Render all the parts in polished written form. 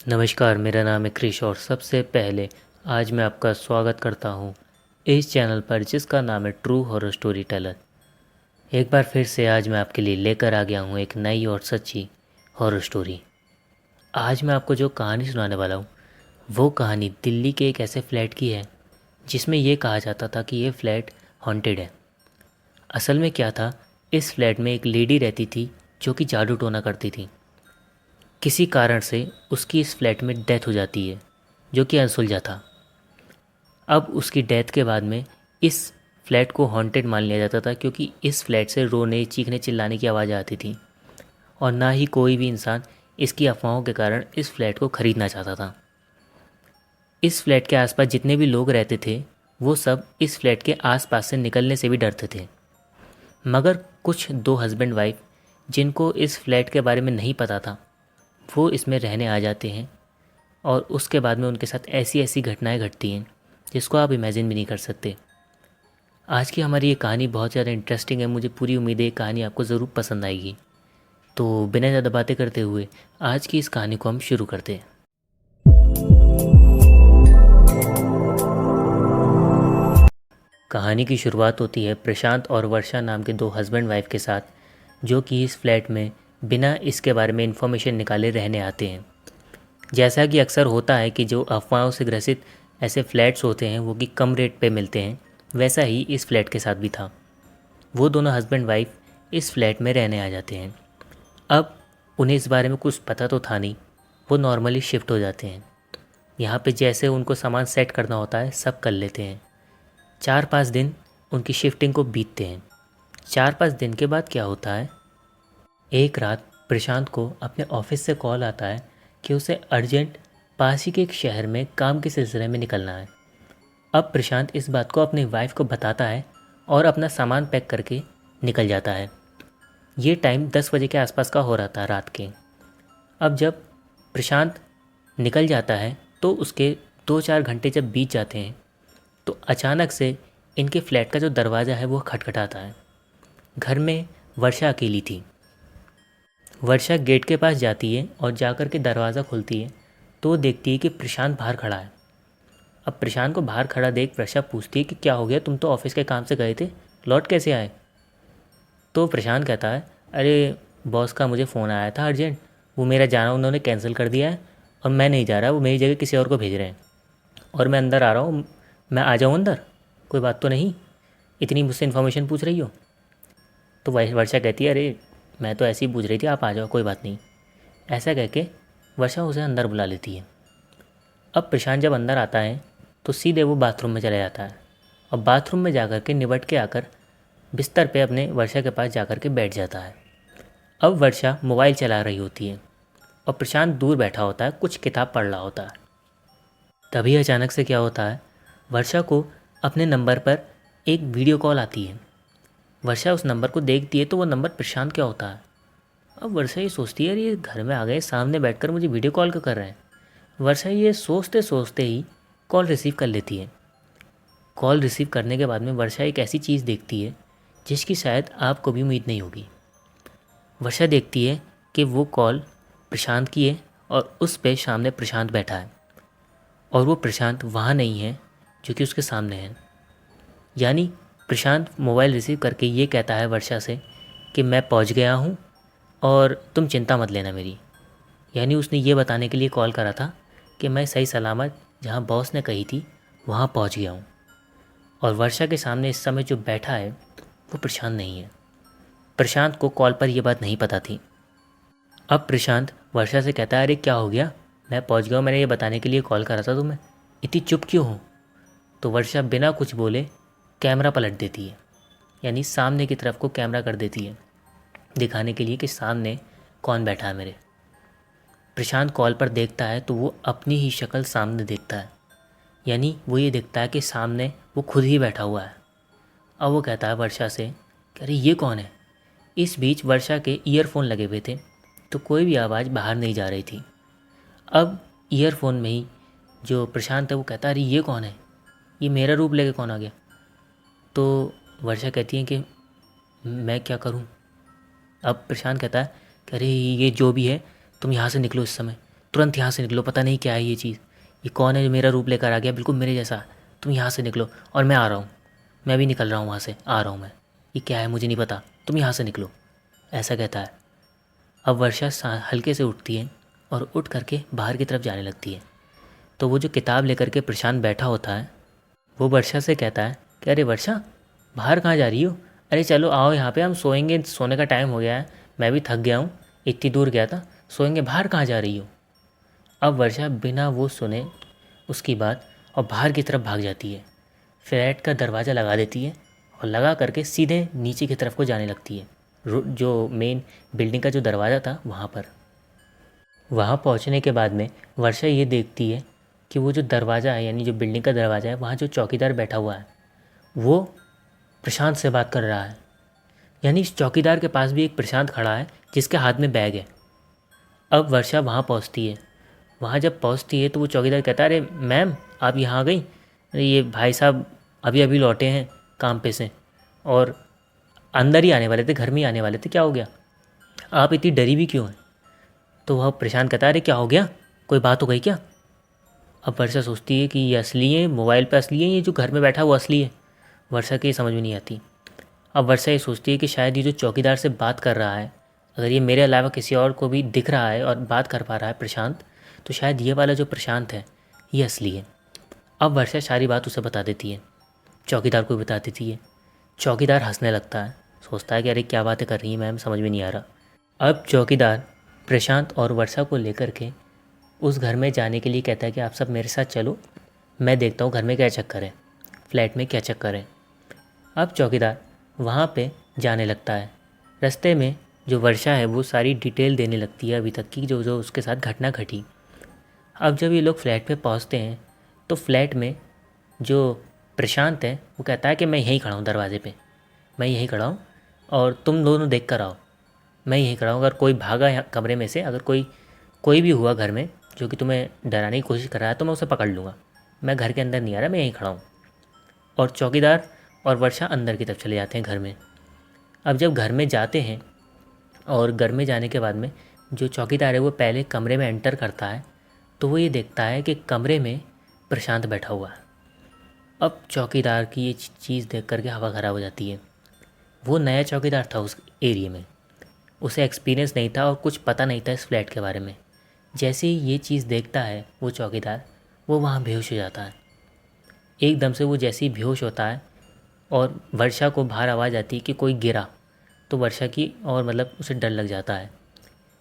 नमस्कार, मेरा नाम है क्रिश और सबसे पहले आज मैं आपका स्वागत करता हूँ इस चैनल पर जिसका नाम है ट्रू हॉरर स्टोरी टेलर। एक बार फिर से आज मैं आपके लिए लेकर आ गया हूँ एक नई और सच्ची हॉरर स्टोरी। आज मैं आपको जो कहानी सुनाने वाला हूँ वो कहानी दिल्ली के एक ऐसे फ्लैट की है जिसमें ये कहा जाता था कि ये फ्लैट हॉन्टेड है। असल में क्या था, इस फ्लैट में एक लेडी रहती थी जो कि जादू टोना करती थी। किसी कारण से उसकी इस फ्लैट में डेथ हो जाती है जो कि अनसुलझा था। अब उसकी डेथ के बाद में इस फ्लैट को हॉन्टेड मान लिया जाता था क्योंकि इस फ्लैट से रोने चीखने चिल्लाने की आवाज़ आती थी और ना ही कोई भी इंसान इसकी अफवाहों के कारण इस फ्लैट को ख़रीदना चाहता था। इस फ्लैट के आसपास जितने भी लोग रहते थे वो सब इस फ्लैट के आसपास से निकलने से भी डरते थे। मगर कुछ दो हस्बैंड वाइफ जिनको इस फ्लैट के बारे में नहीं पता था वो इसमें रहने आ जाते हैं और उसके बाद में उनके साथ ऐसी ऐसी घटनाएं घटती हैं जिसको आप इमेजिन भी नहीं कर सकते। आज की हमारी ये कहानी बहुत ज़्यादा इंटरेस्टिंग है। मुझे पूरी उम्मीद है ये कहानी आपको ज़रूर पसंद आएगी। तो बिना ज़्यादा बातें करते हुए आज की इस कहानी को हम शुरू करते हैं। कहानी की शुरुआत होती है प्रशांत और वर्षा नाम के दो हस्बैंड वाइफ के साथ, जो कि इस फ्लैट में बिना इसके बारे में इन्फॉर्मेशन निकाले रहने आते हैं। जैसा कि अक्सर होता है कि जो अफवाहों से ग्रसित ऐसे फ्लैट्स होते हैं वो कि कम रेट पे मिलते हैं, वैसा ही इस फ्लैट के साथ भी था। वो दोनों हस्बैंड वाइफ इस फ्लैट में रहने आ जाते हैं। अब उन्हें इस बारे में कुछ पता तो था नहीं, वो नॉर्मली शिफ्ट हो जाते हैं। यहाँ पे जैसे उनको सामान सेट करना होता है सब कर लेते हैं। 4-5 दिन उनकी शिफ्टिंग को बीतते हैं। 4-5 दिन के बाद क्या होता है, एक रात प्रशांत को अपने ऑफिस से कॉल आता है कि उसे अर्जेंट पास ही के एक शहर में काम के सिलसिले में निकलना है। अब प्रशांत इस बात को अपनी वाइफ को बताता है और अपना सामान पैक करके निकल जाता है। ये टाइम 10 बजे के आसपास का हो रहा था रात के। अब जब प्रशांत निकल जाता है तो उसके 2-4 घंटे जब बीत जाते हैं तो अचानक से इनके फ्लैट का जो दरवाज़ा है वो खटखटाता है। घर में वर्षा अकेली थी। वर्षा गेट के पास जाती है और जाकर के दरवाज़ा खोलती है तो वो देखती है कि प्रशांत बाहर खड़ा है। अब प्रशांत को बाहर खड़ा देख वर्षा पूछती है कि क्या हो गया, तुम तो ऑफिस के काम से गए थे, लौट कैसे आए? तो प्रशांत कहता है, अरे बॉस का मुझे फ़ोन आया था अर्जेंट, वो मेरा जाना उन्होंने कैंसिल कर दिया है और मैं नहीं जा रहा, वो मेरी जगह किसी और को भेज रहे हैं और मैं अंदर आ रहा हूँ। मैं आ जाऊँ अंदर? कोई बात तो नहीं, इतनी मुझसे इन्फॉर्मेशन पूछ रही हो? तो वर्षा कहती है, अरे मैं तो ऐसे ही पूछ रही थी, आप आ जाओ, कोई बात नहीं। ऐसा कह के वर्षा उसे अंदर बुला लेती है। अब प्रशांत जब अंदर आता है तो सीधे वो बाथरूम में चला जाता है और बाथरूम में जाकर के निबट के आकर बिस्तर पे अपने वर्षा के पास जाकर के बैठ जाता है। अब वर्षा मोबाइल चला रही होती है और प्रशांत दूर बैठा होता है, कुछ किताब पढ़ रहा होता है। तभी अचानक से क्या होता है, वर्षा को अपने नंबर पर एक वीडियो कॉल आती है। वर्षा उस नंबर को देखती है तो वो नंबर प्रशांत क्या होता है। अब वर्षा ये सोचती है, अरे ये घर में आ गए, सामने बैठकर मुझे वीडियो कॉल क्यों कर रहे हैं। वर्षा ये सोचते सोचते ही कॉल रिसीव कर लेती है। कॉल रिसीव करने के बाद में वर्षा एक ऐसी चीज़ देखती है जिसकी शायद आपको भी उम्मीद नहीं होगी। वर्षा देखती है कि वो कॉल प्रशांत की है और उस पे सामने प्रशांत बैठा है और वो प्रशांत वहाँ नहीं है जो कि उसके सामने है। यानी प्रशांत मोबाइल रिसीव करके ये कहता है वर्षा से कि मैं पहुँच गया हूँ और तुम चिंता मत लेना मेरी। यानी उसने ये बताने के लिए कॉल करा था कि मैं सही सलामत जहाँ बॉस ने कही थी वहाँ पहुँच गया हूँ। और वर्षा के सामने इस समय जो बैठा है वो प्रशांत नहीं है। प्रशांत को कॉल पर यह बात नहीं पता थी। अब प्रशांत वर्षा से कहता है, अरे क्या हो गया, मैं पहुँच गया हूँ, मैंने ये बताने के लिए कॉल करा था तुम्हें, इतनी चुप क्यों हो? तो वर्षा बिना कुछ बोले कैमरा पलट देती है, यानी सामने की तरफ को कैमरा कर देती है दिखाने के लिए कि सामने कौन बैठा है मेरे। प्रशांत कॉल पर देखता है तो वो अपनी ही शक्ल सामने देखता है, यानी वो ये देखता है कि सामने वो खुद ही बैठा हुआ है। अब वो कहता है वर्षा से कि अरे ये कौन है। इस बीच वर्षा के ईयरफोन लगे हुए थे तो कोई भी आवाज़ बाहर नहीं जा रही थी। अब ईयरफोन में ही जो प्रशांत है वो कहता है, अरे ये कौन है, ये मेरा रूप लेके कौन आ गया? तो वर्षा कहती है कि मैं क्या करूं? अब प्रशांत कहता है कि अरे ये जो भी है तुम यहाँ से निकलो इस समय, तुरंत यहाँ से निकलो, पता नहीं क्या है ये चीज़, ये कौन है जो मेरा रूप लेकर आ गया, बिल्कुल मेरे जैसा। तुम यहाँ से निकलो, और मैं आ रहा हूँ, मैं भी निकल रहा हूँ वहाँ से, आ रहा हूँ मैं, ये क्या है मुझे नहीं पता, तुम यहाँ से निकलो, ऐसा कहता है। अब वर्षा हल्के से उठती है और उठ करके बाहर की तरफ जाने लगती है। तो वो जो किताब लेकर के प्रशांत बैठा होता है, वो वर्षा से कहता है कि अरे वर्षा, बाहर कहाँ जा रही हो? अरे चलो आओ यहाँ पे, हम सोएंगे, सोने का टाइम हो गया है, मैं भी थक गया हूँ, इतनी दूर गया था, सोएंगे, बाहर कहाँ जा रही हो? अब वर्षा बिना वो सुने उसकी बात और बाहर की तरफ भाग जाती है, फ्लैट का दरवाज़ा लगा देती है और लगा करके सीधे नीचे की तरफ को जाने लगती है, जो मेन बिल्डिंग का जो दरवाज़ा था वहाँ पर। वहाँ पहुँचने के बाद में वर्षा ये देखती है कि वो जो दरवाज़ा है, यानी जो बिल्डिंग का दरवाज़ा है, वहाँ जो चौकीदार बैठा हुआ है वो प्रशांत से बात कर रहा है। यानी इस चौकीदार के पास भी एक प्रशांत खड़ा है जिसके हाथ में बैग है। अब वर्षा वहाँ पहुँचती है। वहाँ जब पहुँचती है तो वो चौकीदार कहता है, अरे मैम आप यहाँ आ गई? अरे ये भाई साहब अभी अभी लौटे हैं काम पे से, और अंदर ही आने वाले थे, घर में ही आने वाले थे, क्या हो गया? आप इतनी डरी भी क्यों हैं? तो वह प्रशांत कहता है, अरे क्या हो गया, कोई बात हो गई क्या? अब वर्षा सोचती है कि ये असली है, मोबाइल पे असली है, ये जो घर में बैठा वो असली है। वर्षा की समझ में नहीं आती। अब वर्षा ये सोचती है कि शायद ये जो चौकीदार से बात कर रहा है, अगर ये मेरे अलावा किसी और को भी दिख रहा है और बात कर पा रहा है प्रशांत, तो शायद ये वाला जो प्रशांत है ये असली है। अब वर्षा सारी बात उसे बता देती है, चौकीदार को भी बता देती है। चौकीदार हंसने लगता है, सोचता है कि अरे क्या बातें कर रही है मैम, समझ में नहीं आ रहा। अब चौकीदार प्रशांत और वर्षा को लेकर के उस घर में जाने के लिए कहता है कि आप सब मेरे साथ चलो, मैं देखता हूँ घर में क्या चक्कर है, फ्लैट में क्या चक्कर है। अब चौकीदार वहाँ पे जाने लगता है। रास्ते में जो वर्षा है वो सारी डिटेल देने लगती है अभी तक की जो जो उसके साथ घटना घटी। अब जब ये लोग फ्लैट पे पहुँचते हैं तो फ्लैट में जो प्रशांत है वो कहता है कि मैं यहीं खड़ा हूँ दरवाजे पे, मैं यहीं खड़ा हूँ और तुम दोनों देख कर आओ, मैं यहीं खड़ा हूँ, अगर कोई भागा यहाँ कमरे में से, अगर कोई भी हुआ घर में जो कि तुम्हें डराने की कोशिश कर रहा है तो मैं उसे पकड़ लूँगा, मैं घर के अंदर नहीं आ रहा, मैं यहीं खड़ा हूँ। और चौकीदार और वर्षा अंदर की तरफ चले जाते हैं घर में। अब जब घर में जाते हैं और घर में जाने के बाद में जो चौकीदार है वो पहले कमरे में एंटर करता है तो वो ये देखता है कि कमरे में प्रशांत बैठा हुआ है। अब चौकीदार की ये चीज़ देख करके हवा ख़राब हो जाती है। वो नया चौकीदार था उस एरिया में, उसे एक्सपीरियंस नहीं था और कुछ पता नहीं था इस फ्लैट के बारे में। जैसे ही ये चीज़ देखता है वो चौकीदार, वो वहाँ बेहोश हो जाता है। एकदम से वो जैसे ही बेहोश होता है और वर्षा को बाहर आवाज़ आती है कि कोई गिरा, तो वर्षा की और मतलब उसे डर लग जाता है।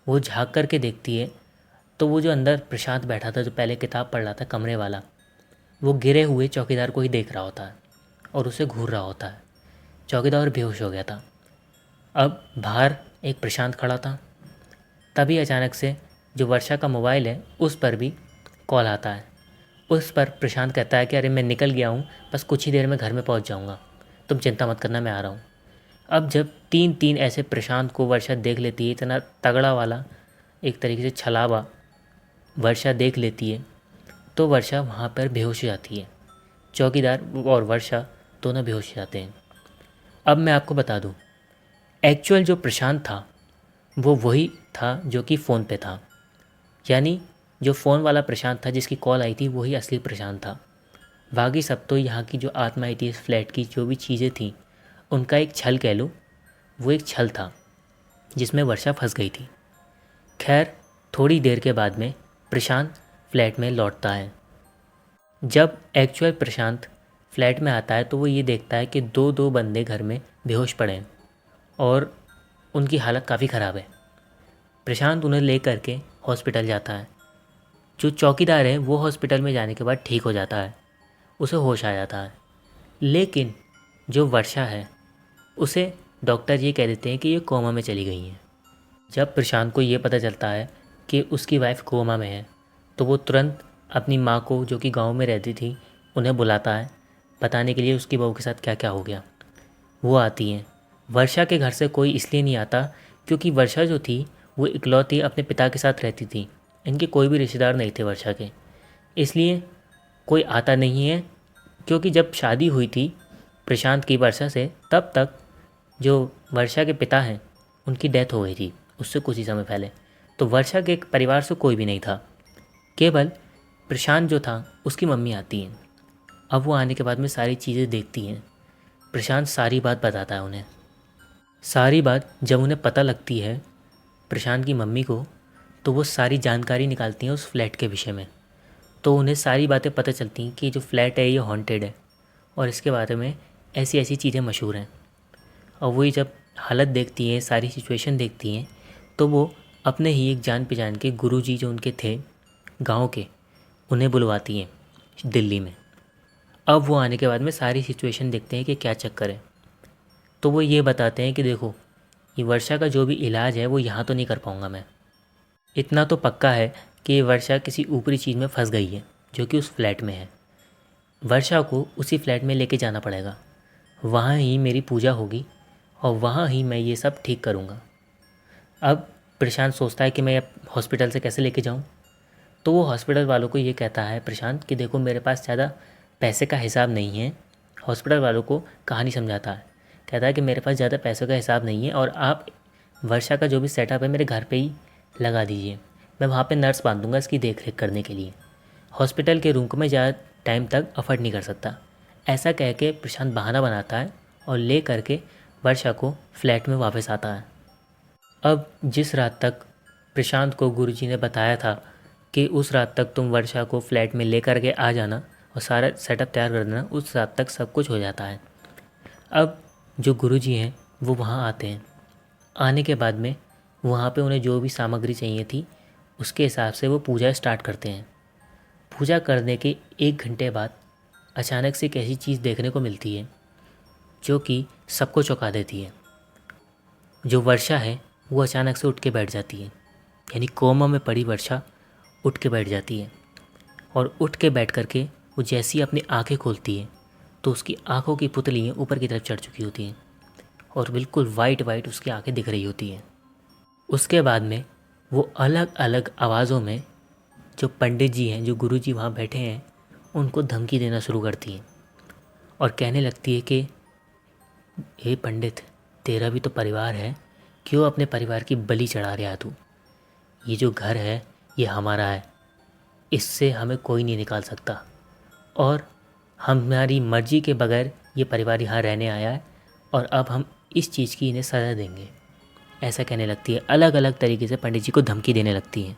वो झाँक करके देखती है तो वो जो अंदर प्रशांत बैठा था, जो पहले किताब पढ़ रहा था कमरे वाला, वो गिरे हुए चौकीदार को ही देख रहा होता है और उसे घूर रहा होता है। चौकीदार बेहोश हो गया था। अब बाहर एक प्रशांत खड़ा था। तभी अचानक से जो वर्षा का मोबाइल है उस पर भी कॉल आता है। उस पर प्रशांत कहता है कि अरे मैं निकल गया हूँ, बस कुछ ही देर में घर में पहुँच जाऊँगा, तुम चिंता मत करना, मैं आ रहा हूँ। अब जब तीन ऐसे प्रशांत को वर्षा देख लेती है, इतना तगड़ा वाला एक तरीके से छलावा वर्षा देख लेती है, तो वर्षा वहाँ पर बेहोश हो जाती है। चौकीदार और वर्षा दोनों बेहोश हो जाते हैं। अब मैं आपको बता दूँ, एक्चुअल जो प्रशांत था वो वही था जो कि फ़ोन पे था, यानी जो फ़ोन वाला प्रशांत था जिसकी कॉल आई थी वही असली प्रशांत था। बाकी सब तो यहाँ की जो आत्माएं थी, इस फ्लैट की जो भी चीज़ें थीं, उनका एक छल कह लो, वो एक छल था जिसमें वर्षा फंस गई थी। खैर थोड़ी देर के बाद में प्रशांत फ्लैट में लौटता है। जब एक्चुअल प्रशांत फ्लैट में आता है तो वो ये देखता है कि दो बंदे घर में बेहोश पड़े हैं और उनकी हालत काफ़ी ख़राब है। प्रशांत उन्हें ले करके हॉस्पिटल जाता है। जो चौकीदार है वो हॉस्पिटल में जाने के बाद ठीक हो जाता है, उसे होश आ जाता है। लेकिन जो वर्षा है उसे डॉक्टर ये कह देते हैं कि ये कोमा में चली गई हैं। जब प्रशांत को ये पता चलता है कि उसकी वाइफ कोमा में है तो वो तुरंत अपनी माँ को, जो कि गांव में रहती थी, उन्हें बुलाता है बताने के लिए उसकी बहू के साथ क्या क्या हो गया। वो आती हैं। वर्षा के घर से कोई इसलिए नहीं आता क्योंकि वर्षा जो थी वो इकलौती अपने पिता के साथ रहती थी, इनके कोई भी रिश्तेदार नहीं थे वर्षा के, इसलिए कोई आता नहीं है। क्योंकि जब शादी हुई थी प्रशांत की वर्षा से, तब तक जो वर्षा के पिता हैं उनकी डेथ हो गई थी उससे कुछ ही समय पहले, तो वर्षा के परिवार से कोई भी नहीं था। केवल प्रशांत जो था उसकी मम्मी आती हैं। अब वो आने के बाद में सारी चीज़ें देखती हैं। प्रशांत सारी बात बताता है उन्हें। सारी बात जब उन्हें पता लगती है प्रशांत की मम्मी को, तो वो सारी जानकारी निकालती हैं उस फ्लैट के विषय में। तो उन्हें सारी बातें पता चलती हैं कि जो फ्लैट है ये हॉन्टेड है और इसके बारे में ऐसी ऐसी चीज़ें मशहूर हैं। और वही जब हालत देखती हैं, सारी सिचुएशन देखती हैं, तो वो अपने ही एक जान पहचान के गुरुजी जो उनके थे गांव के, उन्हें बुलवाती हैं दिल्ली में। अब वो आने के बाद में सारी सिचुएशन देखते हैं कि क्या चक्कर है। तो वो ये बताते हैं कि देखो, ये वर्षा का जो भी इलाज है वो यहाँ तो नहीं कर पाऊँगा मैं। इतना तो पक्का है कि वर्षा किसी ऊपरी चीज़ में फंस गई है जो कि उस फ्लैट में है। वर्षा को उसी फ्लैट में लेके जाना पड़ेगा, वहाँ ही मेरी पूजा होगी और वहाँ ही मैं ये सब ठीक करूँगा। अब प्रशांत सोचता है कि मैं अब हॉस्पिटल से कैसे लेके जाऊँ। तो वो हॉस्पिटल वालों को ये कहता है प्रशांत कि देखो, मेरे पास ज़्यादा पैसे का हिसाब नहीं है। हॉस्पिटल वालों को कहानी समझाता है, कहता है कि मेरे पास ज़्यादा पैसों का हिसाब नहीं है और आप वर्षा का जो भी सेटअप है मेरे घर पे ही लगा दीजिए। मैं वहाँ पे नर्स बांध दूँगा इसकी देख रेख करने के लिए। हॉस्पिटल के रूम को मैं ज़्यादा टाइम तक अफोर्ड नहीं कर सकता। ऐसा कह के प्रशांत बहाना बनाता है और ले करके वर्षा को फ्लैट में वापस आता है। अब जिस रात तक प्रशांत को गुरुजी ने बताया था कि उस रात तक तुम वर्षा को फ्लैट में लेकर के आ जाना और सारा सेटअप तैयार कर देना, उस रात तक सब कुछ हो जाता है। अब जो गुरुजी हैं वो वहाँ आते हैं। आने के बाद में वहाँ पे उन्हें जो भी सामग्री चाहिए थी उसके हिसाब से वो पूजा स्टार्ट करते हैं। पूजा करने के 1 घंटे बाद अचानक से एक ऐसी चीज़ देखने को मिलती है जो कि सबको चौंका देती है। जो वर्षा है वो अचानक से उठ के बैठ जाती है, यानी कोमा में पड़ी वर्षा उठ के बैठ जाती है। और उठ के बैठ करके वो जैसी अपनी आंखें खोलती है तो उसकी आंखों की पुतलियाँ ऊपर की तरफ चढ़ चुकी होती हैं और बिल्कुल वाइट वाइट उसकी आंखें दिख रही होती हैं। उसके बाद में वो अलग अलग आवाज़ों में जो पंडित जी हैं, जो गुरु जी वहाँ बैठे हैं, उनको धमकी देना शुरू करती हैं और कहने लगती है कि हे पंडित, तेरा भी तो परिवार है, क्यों अपने परिवार की बलि चढ़ा रहा है तू? ये जो घर है ये हमारा है, इससे हमें कोई नहीं निकाल सकता और हमारी मर्जी के बगैर ये परिवार यहाँ रहने आया है और अब हम इस चीज़ की इन्हें सज़ा देंगे। ऐसा कहने लगती है, अलग अलग तरीके से पंडित जी को धमकी देने लगती है।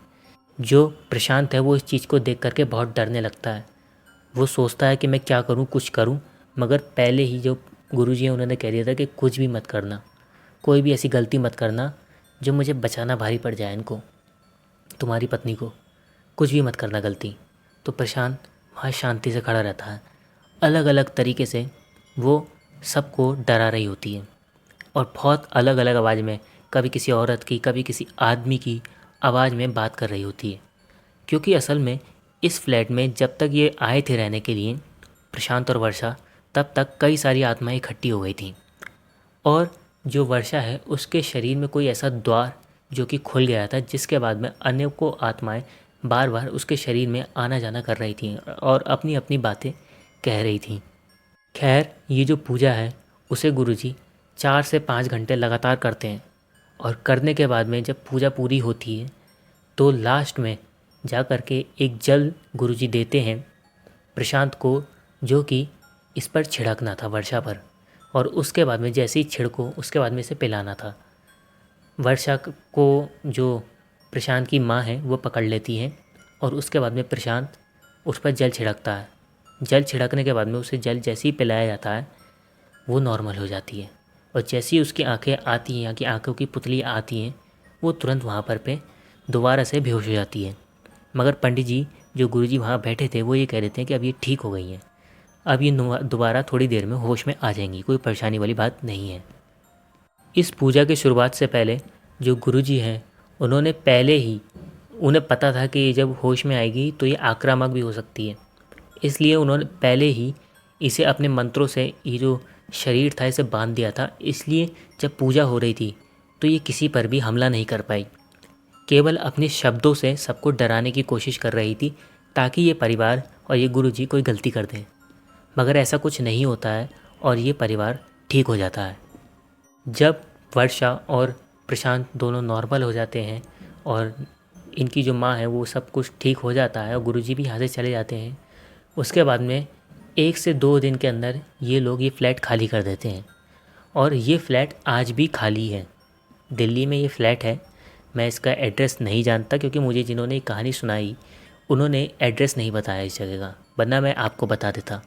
जो प्रशांत है वो इस चीज़ को देख करके बहुत डरने लगता है। वो सोचता है कि मैं क्या करूँ, कुछ करूँ, मगर पहले ही जो गुरुजी हैं उन्होंने कह दिया था कि कुछ भी मत करना, कोई भी ऐसी गलती मत करना जो मुझे बचाना भारी पड़ जाए, इनको, तुम्हारी पत्नी को, कुछ भी मत करना गलती। तो प्रशांत वहाँ शांति से खड़ा रहता है। अलग अलग तरीके से वो सबको डरा रही होती है और बहुत अलग अलग आवाज़ में, कभी किसी औरत की, कभी किसी आदमी की आवाज़ में बात कर रही होती है। क्योंकि असल में इस फ्लैट में जब तक ये आए थे रहने के लिए, प्रशांत और वर्षा, तब तक कई सारी आत्माएं इकट्ठी हो गई थीं और जो वर्षा है उसके शरीर में कोई ऐसा द्वार जो कि खुल गया था, जिसके बाद में अनेकों आत्माएं बार बार उसके शरीर में आना जाना कर रही थीं और अपनी अपनी बातें कह रही थीं। खैर, ये जो पूजा है उसे गुरुजी 4 से 5 घंटे लगातार करते हैं और करने के बाद में जब पूजा पूरी होती है तो लास्ट में जा कर के एक जल गुरुजी देते हैं प्रशांत को, जो कि इस पर छिड़कना था, वर्षा पर, और उसके बाद में जैसे ही छिड़को उसके बाद में इसे पिलाना था। वर्षा को जो प्रशांत की माँ है वो पकड़ लेती है और उसके बाद में प्रशांत उस पर जल छिड़कता है। जल छिड़कने के बाद में उसे जल जैसे ही पिलाया जाता है वो नॉर्मल हो जाती है और जैसे ही उसकी आंखें आती हैं, या कि आंखों की पुतली आती हैं, वो तुरंत वहाँ पर पे दोबारा से बेहोश हो जाती है। मगर पंडित जी, जो गुरुजी वहाँ बैठे थे, वो ये कह देते हैं कि अब ये ठीक हो गई हैं, अब ये दोबारा थोड़ी देर में होश में आ जाएंगी, कोई परेशानी वाली बात नहीं है। इस पूजा की शुरुआत से पहले जो गुरुजी हैं उन्होंने पहले ही, उन्हें पता था कि ये जब होश में आएगी तो ये आक्रामक भी हो सकती है, इसलिए उन्होंने पहले ही इसे अपने मंत्रों से, ये जो शरीर था इसे बांध दिया था। इसलिए जब पूजा हो रही थी तो ये किसी पर भी हमला नहीं कर पाई, केवल अपने शब्दों से सबको डराने की कोशिश कर रही थी ताकि ये परिवार और ये गुरुजी कोई गलती कर दें। मगर ऐसा कुछ नहीं होता है और ये परिवार ठीक हो जाता है। जब वर्षा और प्रशांत दोनों नॉर्मल हो जाते हैं और इनकी जो माँ है वो सब कुछ ठीक हो जाता है और गुरुजी भी यहाँ से चले जाते हैं, उसके बाद में 1 से 2 दिन के अंदर ये लोग ये फ्लैट खाली कर देते हैं। और ये फ्लैट आज भी खाली है। दिल्ली में ये फ्लैट है। मैं इसका एड्रेस नहीं जानता क्योंकि मुझे जिन्होंने ये कहानी सुनाई उन्होंने एड्रेस नहीं बताया इस जगह का, वरना मैं आपको बता देता।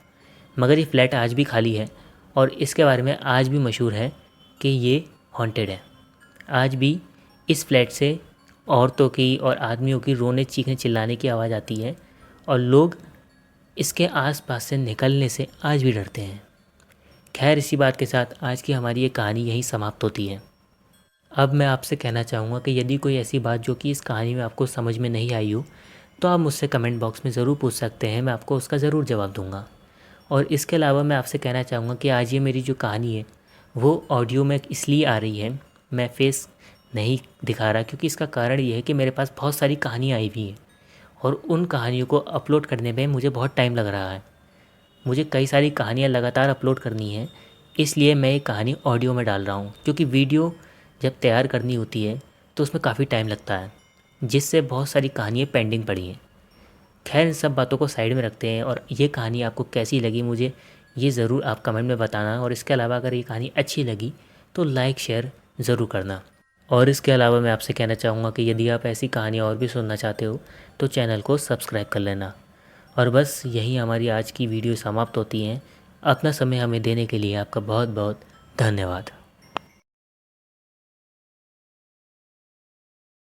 मगर ये फ्लैट आज भी खाली है और इसके बारे में आज भी मशहूर है कि ये हॉन्टेड है। आज भी इस फ्लैट से औरतों की और आदमियों की रोने चीखने चिल्लाने की आवाज़ आती है और लोग इसके आसपास से निकलने से आज भी डरते हैं। खैर, इसी बात के साथ आज की हमारी ये कहानी यहीं समाप्त होती है। अब मैं आपसे कहना चाहूँगा कि यदि कोई ऐसी बात जो कि इस कहानी में आपको समझ में नहीं आई हो तो आप मुझसे कमेंट बॉक्स में ज़रूर पूछ सकते हैं, मैं आपको उसका ज़रूर जवाब दूँगा। और इसके अलावा मैं आपसे कहना चाहूँगा कि आज ये मेरी जो कहानी है वो ऑडियो में इसलिए आ रही है, मैं फेस नहीं दिखा रहा क्योंकि इसका कारण ये है कि मेरे पास बहुत सारी कहानियाँ आई हुई हैं और उन कहानियों को अपलोड करने में मुझे बहुत टाइम लग रहा है। मुझे कई सारी कहानियाँ लगातार अपलोड करनी है, इसलिए मैं ये कहानी ऑडियो में डाल रहा हूँ क्योंकि वीडियो जब तैयार करनी होती है तो उसमें काफ़ी टाइम लगता है, जिससे बहुत सारी कहानियाँ पेंडिंग पड़ी हैं। खैर, इन सब बातों को साइड में रखते हैं और ये कहानी आपको कैसी लगी मुझे ये ज़रूर आप कमेंट में बताना। और इसके अलावा अगर ये कहानी अच्छी लगी तो लाइक शेयर ज़रूर करना। और इसके अलावा मैं आपसे कहना चाहूँगा कि यदि आप ऐसी कहानी और भी सुनना चाहते हो तो चैनल को सब्सक्राइब कर लेना। और बस यही हमारी आज की वीडियो समाप्त होती है। अपना समय हमें देने के लिए आपका बहुत बहुत धन्यवाद।